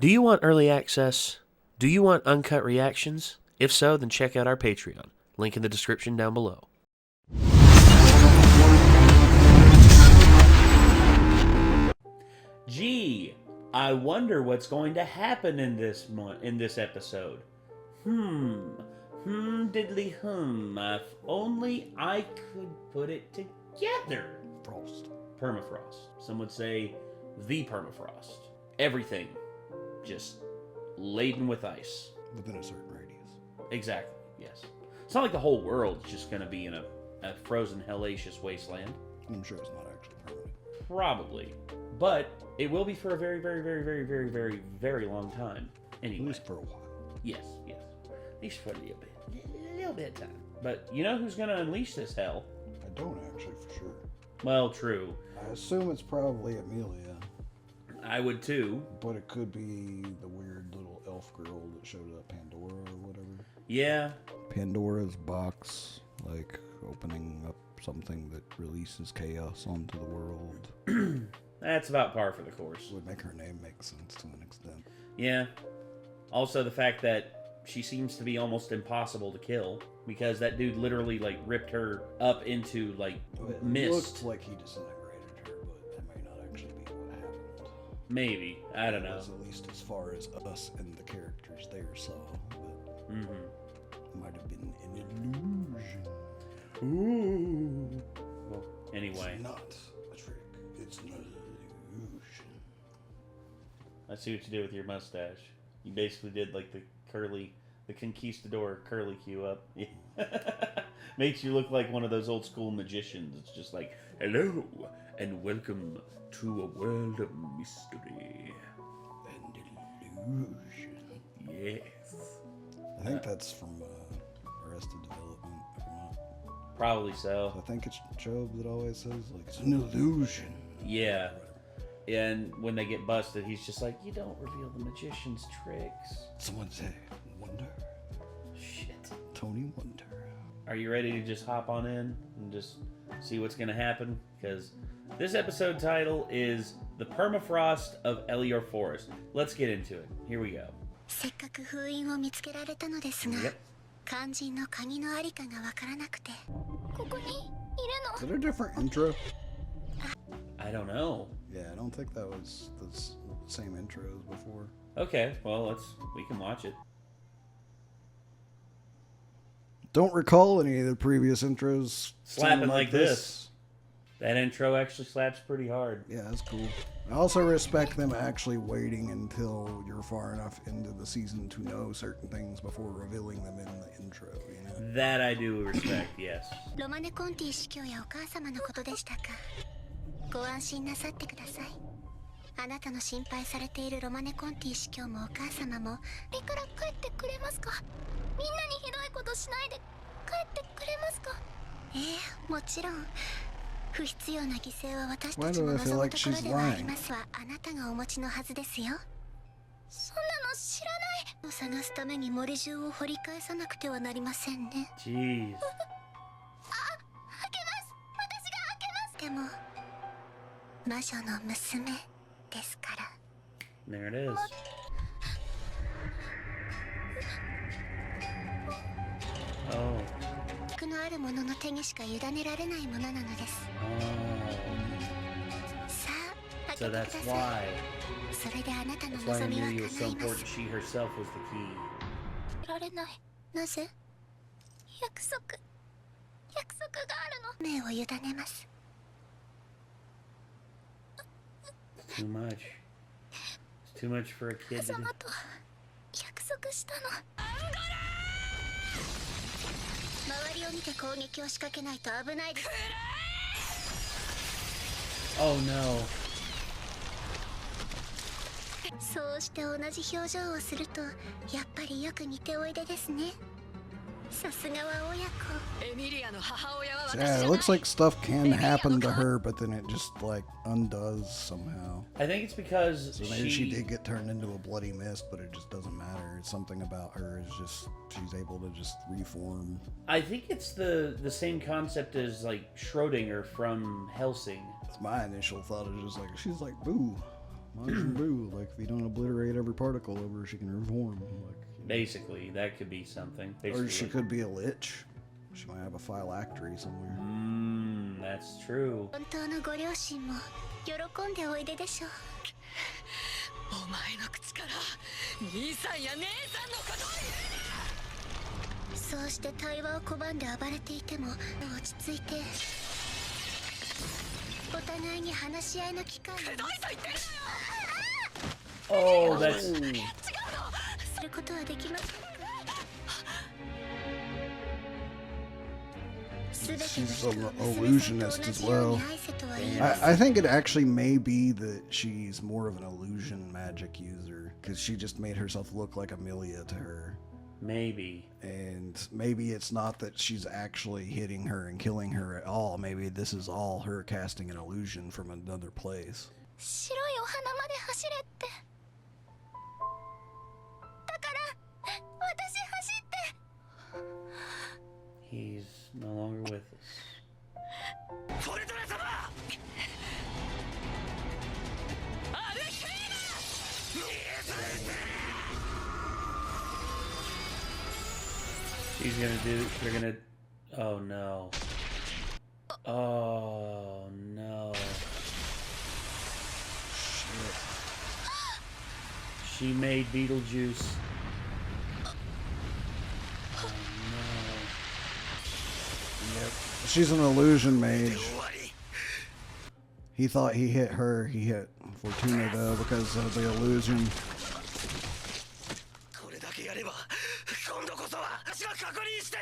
Do you want early access? Do you want uncut reactions? If so, then check out our Patreon. Link in the description down below. Gee, I wonder what's going to happen in this episode. Diddly if only I could put it together. Frost. Permafrost. Some would say the permafrost. Everything just laden with ice. Within a certain radius. Exactly, yes. It's not like the whole world's just going to be in a frozen, hellacious wasteland. I'm sure it's not actually permanent. Probably. But it will be for a very, very, very, very, very, very, very long time. Anyway. At least for a while. Yes. At least for a little bit. A little bit of time. But you know who's going to unleash this hell? I don't actually, for sure. Well, true. I assume it's probably Amelia. I would too. But it could be the weird little elf girl that showed up, Pandora or whatever. Yeah. Pandora's box, like opening up something that releases chaos onto the world. That's about par for the course. Would make her name make sense to an extent. Yeah. Also the fact that she seems to be almost impossible to kill, because that dude literally, like, ripped her up into, like, mist. It looked like he disintegrated her, but that may not actually be what happened. Maybe. I don't know. At least as far as us and the characters there saw. But it might have been an illusion. Ooh. Well, anyway. It's not a trick. It's an illusion. I see what you did with your mustache. You basically did, like, the conquistador curly Q up. Makes you look like one of those old school magicians. It's just like, hello, and welcome to a world of mystery. And illusion. Yes. I think that's from Arrested Development, if I'm not. Probably so. I think it's Job that always says, like, it's an illusion. Yeah. And when they get busted, he's just like, you don't reveal the magician's tricks. Someone say, Wonder. Shit. Tony Wonder. Are you ready to just hop on in and just see what's going to happen? Because this episode title is The Permafrost of Elior Forest. Let's get into it. Here we go. せっかく封印を見つけられたのですが、 Yep. 肝心の鍵のありかがわからなくて。ここにいるの。 Is it a different intro? I don't know. Yeah, I don't think that was the same intro as before. Okay, well, we can watch it. Don't recall any of the previous intros Slapping like this. That intro actually slaps pretty hard. Yeah, that's cool. I also respect them actually waiting until you're far enough into the season to know certain things before revealing them in the intro, you know? That I do respect, yes. ロマネコンティ司教やお母様のことでしたか。ご安心なさってください。あなたの心配されているロマネコンティ司教もお母様も家から帰ってくれますか。みんなにひどいことしないで帰ってくれますか。もちろん。不必要な犠牲は私たちの望むところではありますわ。あなたがお持ちのはずですよ。そんなの知らない。探すために森中を掘り返さなくてはなりませんね。 Jeez. 開けます。私が開けます。でも魔女の娘ですから。 There it is. Oh. 欲のある者の手にしか委ねられないものなのです。 Oh. さあ、開 So けてくだ that's さい。 why. それであなたの That's why 望みは Amelia was so 叶いま important. す。 She herself was the key. られない。なぜ？約束があるの。命を委ねます。 Too much. It's too much for a kid to do. 様と約束したの。周りを見て攻撃を仕掛けないと危ないです。 Oh no. そうして同じ表情をするとやっぱりよく似ておいでですね。さすがは親子。 Yeah, it looks like stuff can happen to her, but then it just like undoes somehow. I think it's because So maybe she did get turned into a bloody mist, but it just doesn't matter. It's something about her is just she's able to just reform. I think it's the same concept as like Schrodinger from Helsing. It's my initial thought is just like she's like boo, Majin Buu, like if you don't obliterate every particle over, she can reform. Like, Basically, that could be something. or Basically, she could be a lich. She might have a phylactery somewhere. That's true. 本当のご両親も喜んでおいででしょう。お前の口から兄さんや姉さんのことを言うな。そうして対話を拒んで暴れていても落ち着いてお互いに話し合いの機会をくどいと言ってる Oh, that's することはできませんか。She's an illusionist as well. I think it actually may be that she's more of an illusion magic user because she just made herself look like Amelia to her. maybe. And maybe it's not that she's actually hitting her and killing her at all. Maybe this is all her casting an illusion from another place. 白いお花まで走れって。だから私走って。 He's no longer with us. フォルトラ様アルキーナ She's gonna do. They're gonna. Oh no. Oh no. Shit. She made Beetlejuice. Oh no. Yep. She's an illusion mage. He thought he hit her. He hit Fortuna though because of the illusion. これだけやれば今度こそは私が確認して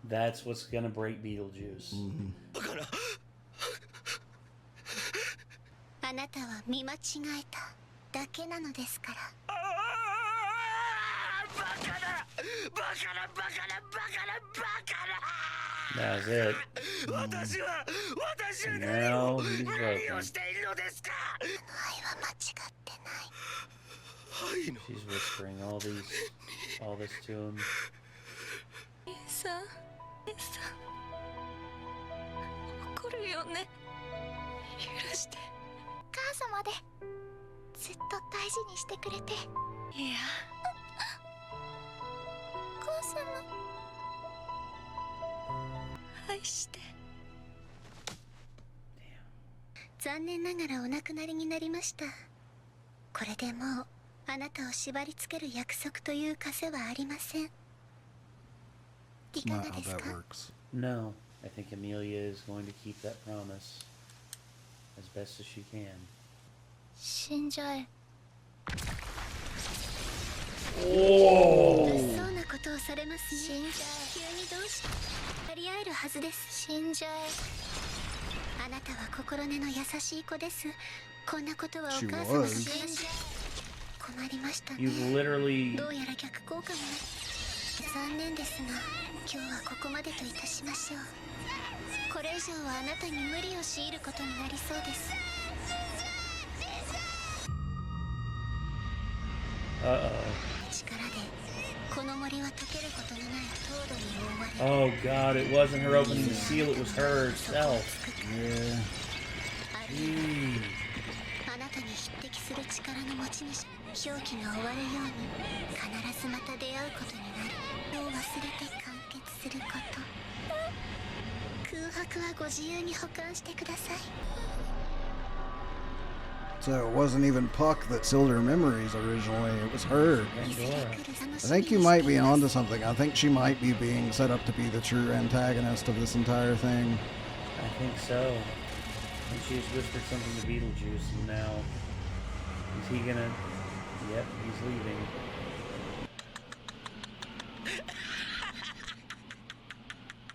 That's what's gonna break Beetlejuice. だからあなたは見間違えただけなのですから。バカだバカだバカだバカだバカだ That's it. 私は And 何 now を he's 何 broken. をしているのですか愛は間違ってない。愛の She's whispering all this to him. 姉さん姉さん怒るよね許して母様でずっと大事にしてくれて。いや母様愛して残念ながらお亡くなりになりました。これでもうあなたを縛り付ける約束という枷はありません。い It's か not が how です that か。 works. No, I think Amelia is going to keep that promise as best as she can. 死んじゃえ。 Oh! 物騒なことをされますね。死んじゃえ。急にどうしてやり合えるはずです。死んじゃえ。あなたは心根の優しい子です。こんなことはお母様が She was. 死んじゃえ。困りましたね。 You've literally. どうやら逆効果もない。残念ですが今日はここまでといたしましょう。これ以上はあなたに無理を強いることになりそうです。 Uh-oh. 力でこの森は溶けることのない凍土に覆われ Oh god, it wasn't her opening the seal, it was her herself. Yeah. Jeez. あなたに匹敵する力の持ち主。狂気が終わるように必ずまた出会うことになる。を忘れて完結すること。空白はご自由に保管してください。 So it wasn't even Puck that sealed her memories originally. It was her. I think you might be onto something. I think she might be being set up to be the true antagonist of this entire thing. I think so. And she's whispered something to Beetlejuice, and now is he gonna? Yep, he's leaving.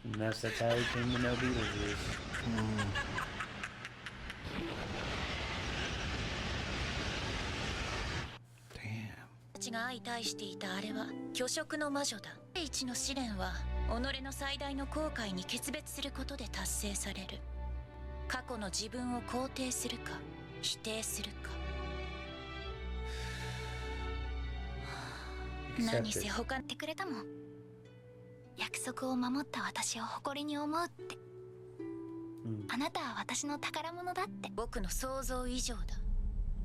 And that's how he came to know Beetlejuice. Damn. 私が相対していたあれは虚飾の魔女だ。一の試練は己の最大の後悔に決別することで達成される。過去の自分を肯定するか否定するか。何せ Accepted. 他ってくれたもん。約束を守った私を誇りに思うって。あなたは私の宝物だって。僕の想像以上だ。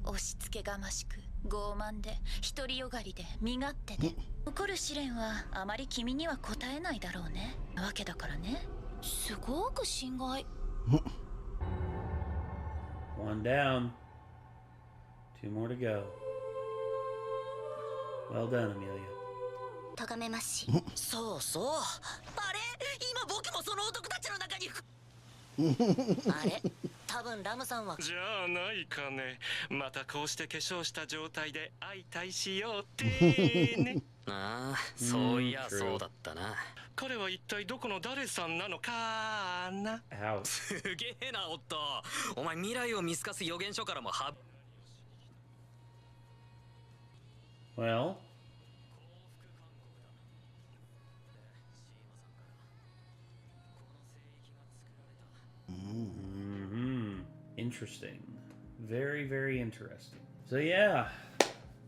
押し付けがましく傲慢で独りよがりで身勝手で、残る試練はあまり君には応えないだろうねわけだからね。すごく心外。One down. 2 more to go. Well done, Amelia. 咎めますし。そうそう。あれ、今僕もその男たちの中にあれ、多分ラムさんはじゃあないかね。またこうして化粧した状態で相対しようってね。ああ、そういやそうだったな。彼は一体どこの誰さんなのかな。 How? すげえな、おっと。お前未来を見透かす予言書からもは。Well. Interesting. Very, very interesting. So yeah,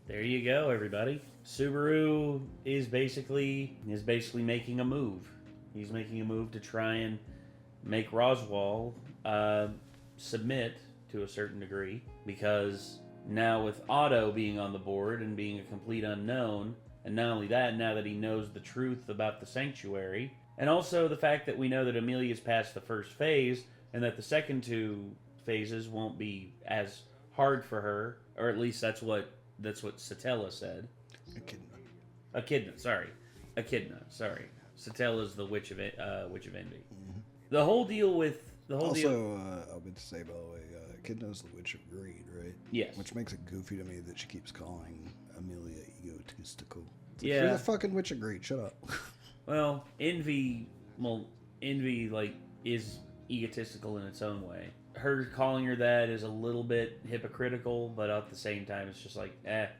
there you go, everybody. Subaru is basically making a move. He's making a move to try and make Roswaal submit to a certain degree, because now with Otto being on the board and being a complete unknown, and not only that, now that he knows the truth about the sanctuary, and also the fact that we know that Amelia's passed the first phase, and that the second 2 phases won't be as hard for her, or at least that's what Satella said. Echidna. Sorry. Satella's the Witch of Envy. Mm-hmm. The whole deal with I meant to say, by the way, Echidna's the Witch of Greed, right? Yes. Which makes it goofy to me that she keeps calling Amelia egotistical. Yeah. She's the fucking Witch of Greed. Shut up. Well, Envy is egotistical in its own way. Her calling her that is a little bit hypocritical, but at the same time, it's just like, that's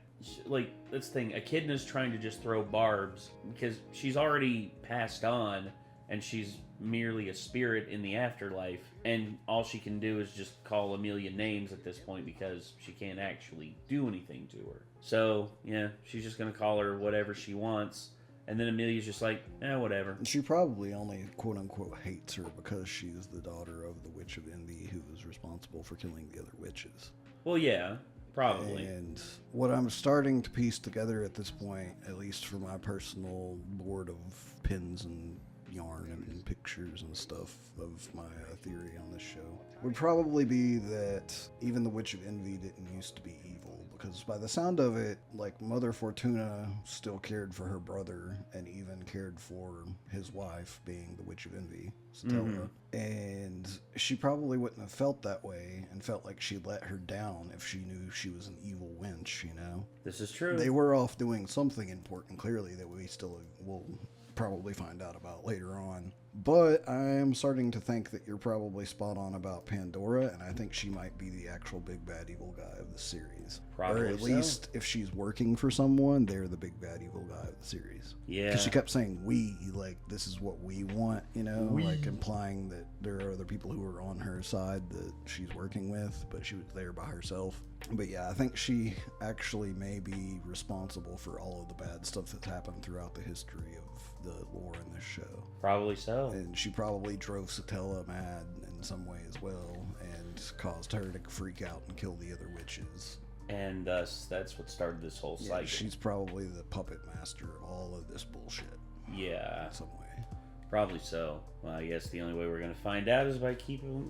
the thing. Echidna's trying to just throw barbs because she's already passed on, and she's merely a spirit in the afterlife, and all she can do is just call Amelia names at this point because she can't actually do anything to her. So, yeah, she's just going to call her whatever she wants. And then Amelia's just like, whatever. She probably only, quote-unquote, hates her because she's the daughter of the Witch of Envy who was responsible for killing the other witches. Well, yeah, probably. And what I'm starting to piece together at this point, at least for my personal board of pins and yarn and pictures and stuff of my theory on this show, would probably be that even the Witch of Envy didn't used to be evil. Because by the sound of it, like, Mother Fortuna still cared for her brother and even cared for his wife, being the Witch of Envy, Satella. Mm-hmm. And she probably wouldn't have felt that way and felt like she let her down if she knew she was an evil wench, you know? This is true. They were off doing something important, clearly, that we still will probably find out about later on. But I'm starting to think that you're probably spot on about Pandora, and I think she might be the actual big bad evil guy of the series. Probably or at least if she's working for someone, they're the big bad evil guy of the series. Yeah. Because she kept saying we, like, this is what we want, you know, like implying that there are other people who are on her side that she's working with, but she was there by herself. But yeah, I think she actually may be responsible for all of the bad stuff that's happened throughout the history of the lore in this show. Probably so. And she probably drove Satella mad in some way as well, and caused her to freak out and kill the other witches. And thus, that's what started this whole cycle. Yeah, she's probably the puppet master of all of this bullshit. Yeah. In some way. Probably so. Well, I guess the only way we're going to find out is by keeping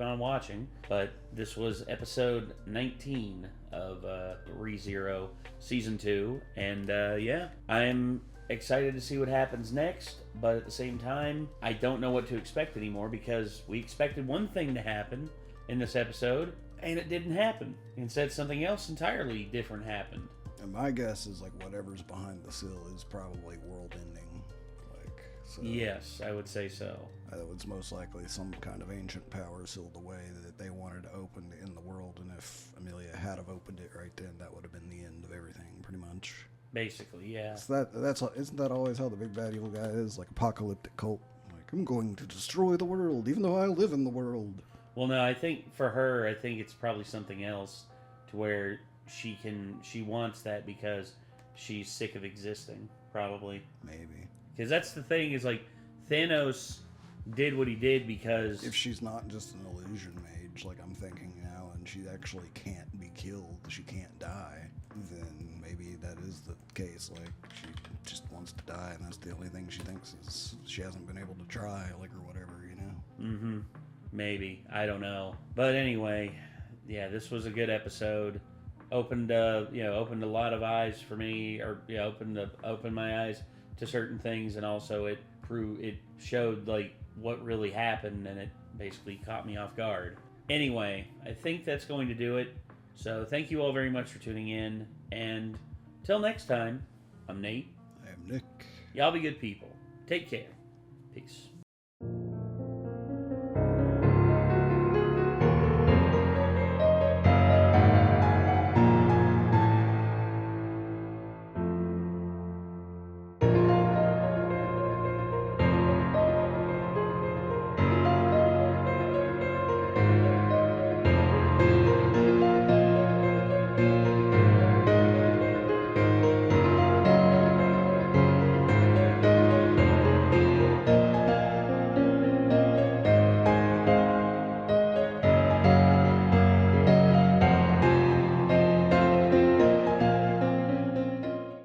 on watching. But this was episode 19 of ReZero Season 2. And yeah, I'm excited to see what happens next. But at the same time, I don't know what to expect anymore, because we expected one thing to happen in this episode, and it didn't happen. Instead, something else entirely different happened. And my guess is, like, whatever's behind the sill is probably world-ending. Like, so Yes, I would say so. It's most likely some kind of ancient power sealed away that they wanted to open in the world, and if Amelia had have opened it right then, that would have been the end of everything, pretty much. Basically, yeah. So isn't that always how the big bad evil guy is? Like, apocalyptic cult. Like, I'm going to destroy the world, even though I live in the world. Well, no, I think for her, I think it's probably something else, to where she wants that because she's sick of existing, probably. Maybe. Because that's the thing, is like, Thanos did what he did because... If she's not just an illusion mage, like I'm thinking now, and she actually can't be killed, she can't die, then maybe that is the case. Like, she just wants to die, and that's the only thing she thinks is she hasn't been able to try, like, or whatever, you know? Mm-hmm. Maybe. I don't know. But anyway, yeah, this was a good episode. Opened a lot of eyes for me, or opened my eyes to certain things, and also it showed like what really happened, and it basically caught me off guard. Anyway, I think that's going to do it. So thank you all very much for tuning in, and till next time, I'm Nate. I am Nick. Y'all be good people. Take care. Peace.